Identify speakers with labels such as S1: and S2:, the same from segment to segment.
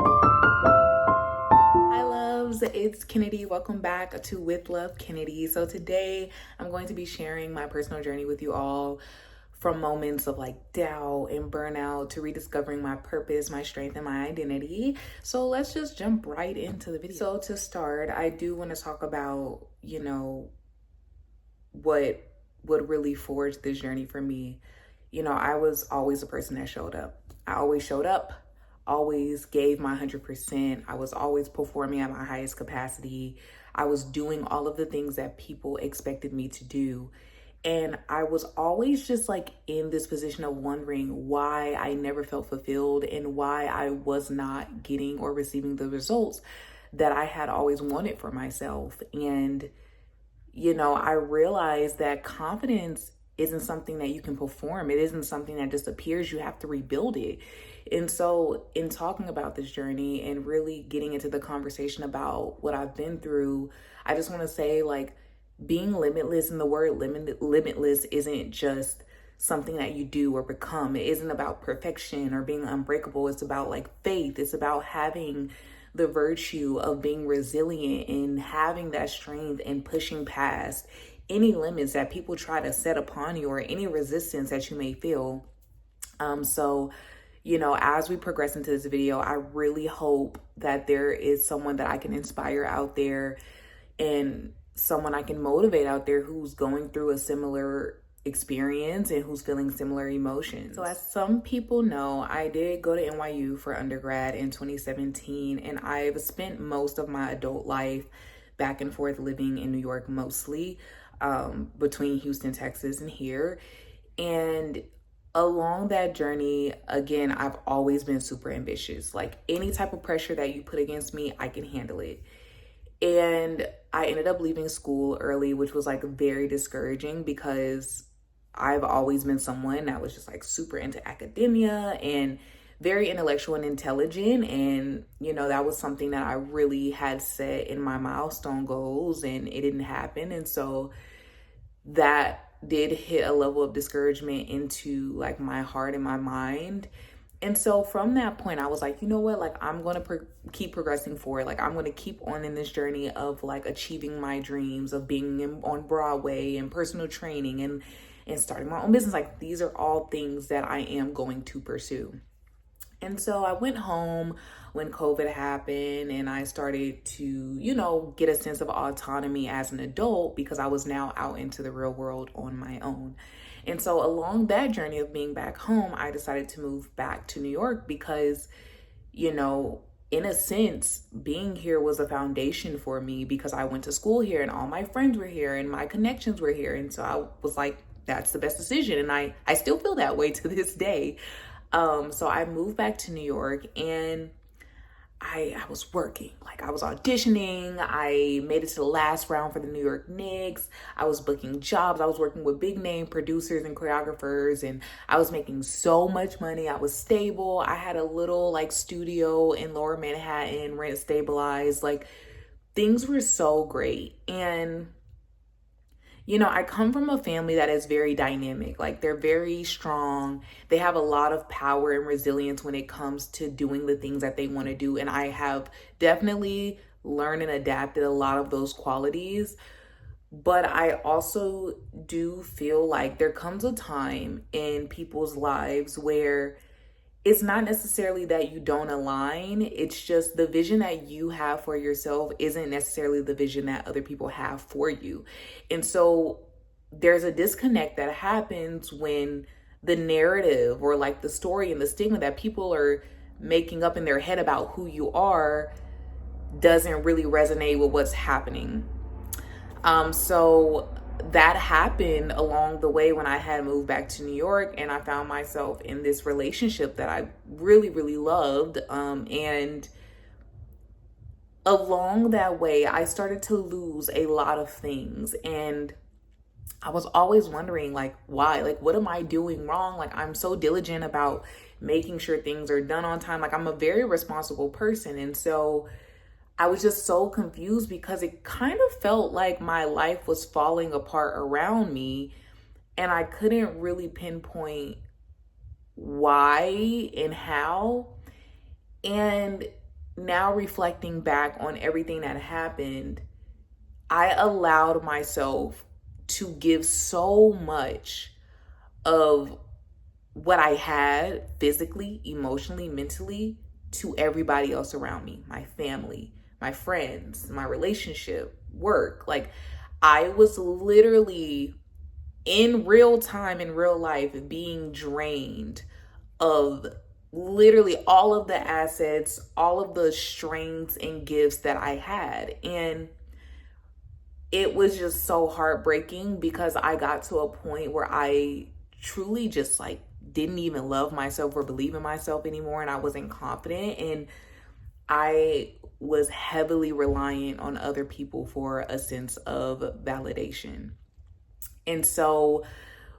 S1: Hi loves, it's Kennedy. Welcome back to With Love Kennedy. So today I'm going to be sharing my personal journey with you all, from moments of like doubt and burnout to rediscovering my purpose, my strength, and my identity. So let's just jump right into the video. So to start, I do want to talk about, what really forged this journey for me. I was always a person that showed up. I always showed up, always gave my 100%. I was always performing at my highest capacity. I was doing all of the things that people expected me to do. And I was always just like in this position of wondering why I never felt fulfilled and why I was not getting or receiving the results that I had always wanted for myself. And I realized that confidence isn't something that you can perform. It isn't something that just appears. You have to rebuild it. And so, in talking about this journey and really getting into the conversation about what I've been through, I just want to say, like, being limitless, and the word limitless isn't just something that you do or become. It isn't about perfection or being unbreakable. It's about like faith. It's about having the virtue of being resilient and having that strength and pushing past any limits that people try to set upon you or any resistance that you may feel. So, as we progress into this video, I really hope that there is someone that I can inspire out there and someone I can motivate out there who's going through a similar experience and who's feeling similar emotions. So as some people know, I did go to NYU for undergrad in 2017, and I've spent most of my adult life back and forth living in New York, mostly between Houston, Texas, and here. And along that journey, again, I've always been super ambitious. Like any type of pressure that you put against me, I can handle it. And I ended up leaving school early, which was like very discouraging because I've always been someone that was just like super into academia and very intellectual and intelligent. And, that was something that I really had set in my milestone goals, and it didn't happen. And so that did hit a level of discouragement into like my heart and my mind. And so from that point, I was like, you know what, like I'm going to keep progressing forward. Like I'm going to keep on in this journey of like achieving my dreams of being on Broadway and personal training and starting my own business. Like these are all things that I am going to pursue. And so I went home when COVID happened, and I started to, get a sense of autonomy as an adult because I was now out into the real world on my own. And so along that journey of being back home, I decided to move back to New York because, in a sense, being here was a foundation for me because I went to school here and all my friends were here and my connections were here. And so I was like, that's the best decision. And I still feel that way to this day. So I moved back to New York, and I was working. Like I was auditioning. I made it to the last round for the New York Knicks. I was booking jobs. I was working with big name producers and choreographers, and I was making so much money. I was stable. I had a little like studio in Lower Manhattan, rent stabilized. Like things were so great. And I come from a family that is very dynamic. Like they're very strong. They have a lot of power and resilience when it comes to doing the things that they want to do. And I have definitely learned and adapted a lot of those qualities. But I also do feel like there comes a time in people's lives where it's not necessarily that you don't align. It's just the vision that you have for yourself isn't necessarily the vision that other people have for you. And so there's a disconnect that happens when the narrative or like the story and the stigma that people are making up in their head about who you are doesn't really resonate with what's happening. So that happened along the way when I had moved back to New York, and I found myself in this relationship that I really, really loved. And along that way, I started to lose a lot of things. And I was always wondering, like, why? Like, what am I doing wrong? Like, I'm so diligent about making sure things are done on time. Like, I'm a very responsible person. And so I was just so confused because it kind of felt like my life was falling apart around me, and I couldn't really pinpoint why and how. And now reflecting back on everything that happened, I allowed myself to give so much of what I had physically, emotionally, mentally to everybody else around me, my family, my friends, my relationship, work. Like, I was literally in real time, in real life, being drained of literally all of the assets, all of the strengths and gifts that I had. And it was just so heartbreaking because I got to a point where I truly just like didn't even love myself or believe in myself anymore, and I wasn't confident, and I was heavily reliant on other people for a sense of validation. And so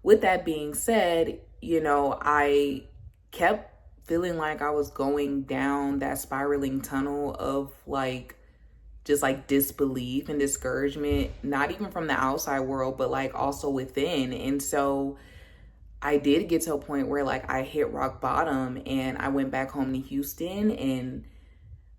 S1: with that being said, I kept feeling like I was going down that spiraling tunnel of like just like disbelief and discouragement, not even from the outside world, but like also within. And so I did get to a point where like I hit rock bottom, and I went back home to Houston, and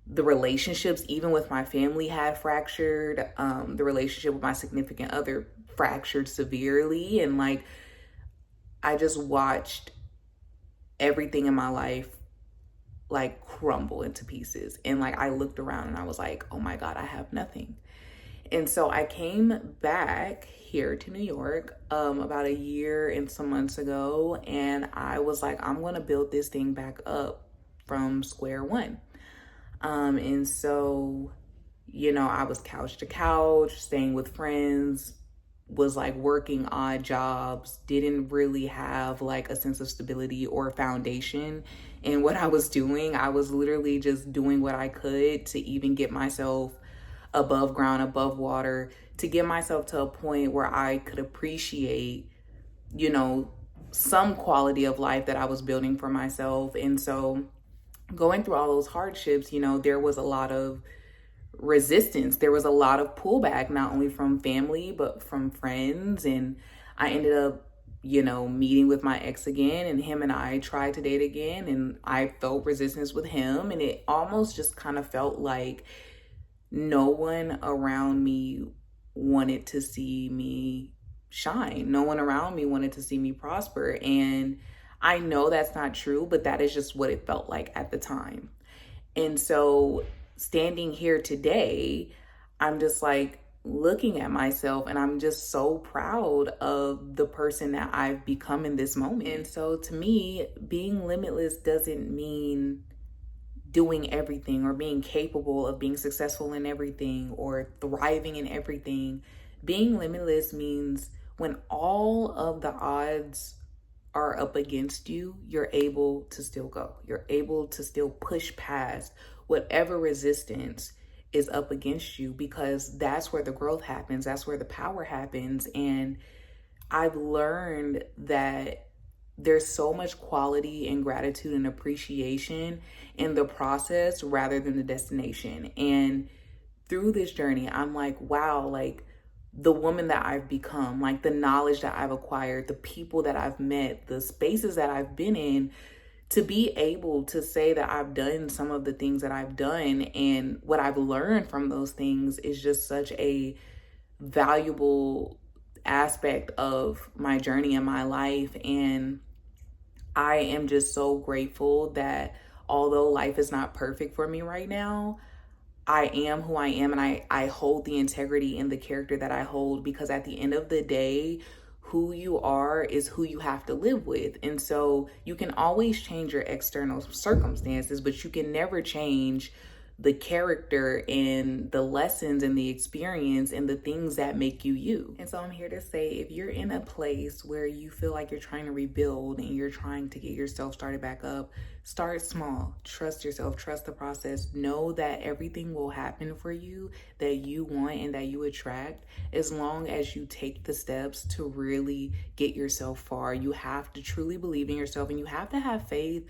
S1: the relationships, even with my family, had fractured. The relationship with my significant other fractured severely. And like, I just watched everything in my life like crumble into pieces. And like, I looked around and I was like, oh my God, I have nothing. And so I came back here to New York about a year and some months ago, and I was like, I'm gonna build this thing back up from square one. And so, I was couch to couch, staying with friends, was like working odd jobs, didn't really have like a sense of stability or foundation in what I was doing. I was literally just doing what I could to even get myself above ground, above water, to get myself to a point where I could appreciate, you know, some quality of life that I was building for myself. And so going through all those hardships, there was a lot of resistance. There was a lot of pullback, not only from family, but from friends. And I ended up, meeting with my ex again, and him and I tried to date again. And I felt resistance with him. And it almost just kind of felt like no one around me wanted to see me shine. No one around me wanted to see me prosper. And I know that's not true, but that is just what it felt like at the time. And so standing here today, I'm just like looking at myself, and I'm just so proud of the person that I've become in this moment. And so to me, being limitless doesn't mean doing everything or being capable of being successful in everything or thriving in everything. Being limitless means when all of the odds are up against you, you're able to still go. You're able to still push past whatever resistance is up against you, because that's where the growth happens. That's where the power happens. And I've learned that there's so much quality and gratitude and appreciation in the process rather than the destination. And through this journey, I'm like, wow, like the woman that I've become, like the knowledge that I've acquired, the people that I've met, the spaces that I've been in, to be able to say that I've done some of the things that I've done and what I've learned from those things is just such a valuable aspect of my journey in my life. And I am just so grateful that although life is not perfect for me right now, I am who I am, and I hold the integrity in the character that I hold, because at the end of the day, who you are is who you have to live with. And so you can always change your external circumstances, but you can never change the character and the lessons and the experience and the things that make you you. And so I'm here to say, if you're in a place where you feel like you're trying to rebuild and you're trying to get yourself started back up, start small. Trust yourself, trust the process. Know that everything will happen for you that you want and that you attract, as long as you take the steps to really get yourself far. You have to truly believe in yourself, and you have to have faith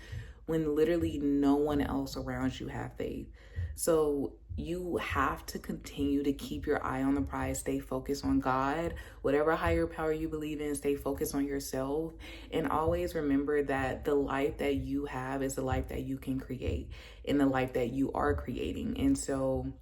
S1: when literally no one else around you have faith. So you have to continue to keep your eye on the prize, stay focused on God, whatever higher power you believe in, stay focused on yourself, and always remember that the life that you have is the life that you can create and the life that you are creating. And so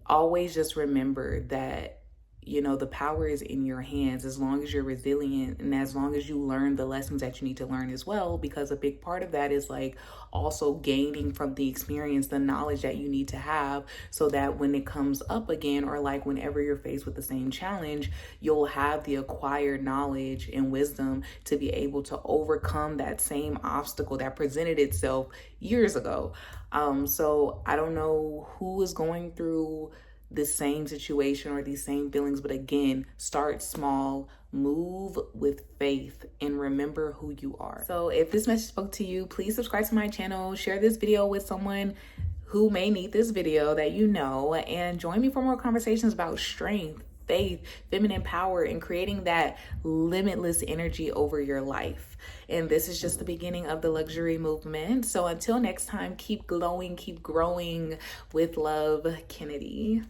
S1: always just remember that, you know, the power is in your hands as long as you're resilient and as long as you learn the lessons that you need to learn as well, because a big part of that is like also gaining from the experience the knowledge that you need to have, so that when it comes up again, or like whenever you're faced with the same challenge, you'll have the acquired knowledge and wisdom to be able to overcome that same obstacle that presented itself years ago. So I don't know who is going through the same situation or these same feelings, but again, start small, move with faith, and remember who you are. So if this message spoke to you, please subscribe to my channel, share this video with someone who may need this video that you know, and join me for more conversations about strength, faith, feminine power, and creating that limitless energy over your life. And this is just the beginning of the luxury movement. So until next time, keep glowing, keep growing. With love, Kennedy.